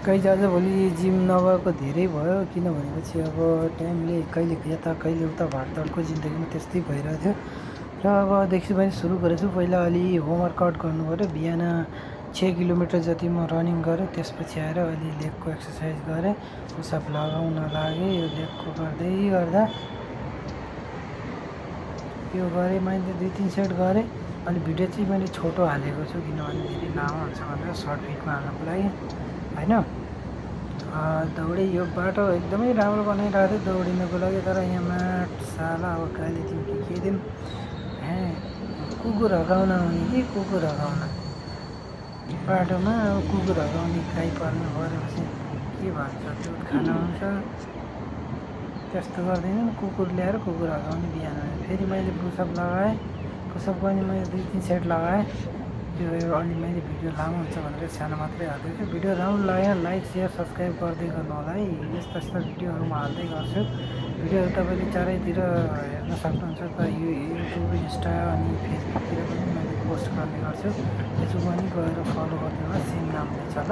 Guys आज भोलि gym नगएको धेरै भयो, किनभनेपछि अब टाइमले कहिले यता कहिले उता भागदौडको जिन्दगीमा त्यस्तै भइरहेको थियो। र अबदेखि मैले सुरु गरेछु। पहिला अलि होमवर्कआउट गर्नु पऱ्यो। बिहान 6 किलोमिटर जति म रनिङ गरेँ, त्यसपछि आएर अलि लेगको एक्सर्साइज गरेँ, पुसअप लगाउन लागेँ। यो लेगको गर्दै गर्दा यो गरेँ मैले 2-3 सेट गरेँ। अलि भिडियो चाहिँ मैले छोटो हालेको छु, किनभने धेरै लामो हुन्छ भनेर सर्ट फिटमा हाल्नको लागि होइन। दौडेँ। यो बाटो एकदमै राम्रो बनाइरहेको थियो दौडिनको लागि, तर यहाँ माट साला अब गाली दिउँ कि के दिउँ, कुकुर हगाउन आउने कि कुकुर हगाउन बाटोमा। अब कुकुर हगाउने गाई पाल्नु परेपछि के भन्छ, दुध खान आउँछ त्यस्तो गर्दैन। कुकुर ल्याएर कुकुर हगाउने बिहान। फेरि मैले पुसअप लगाएँ। पुसअप पनि मैले 2-3 सेट लगाएँ। यो अलि मैले भिडियो लामो हुन्छ भनेर सानो मात्रै हाल्दैछु। भिडियो राम्रो लाग्यो लाइक सेयर सब्सक्राइब गर्दै गर्नु होला है। यस्ता यस्ता भिडियोहरू म हाल्दै गर्छु। भिडियोहरू तपाईँले चारैतिर हेर्न सक्नुहुन्छ। त यो युट्युब इन्स्टा अनि फेसबुकतिर पनि मैले पोस्ट गर्ने गर्छु। त्यसो पनि गएर फलो गरिदिनु होला, सेम नामले छ ल।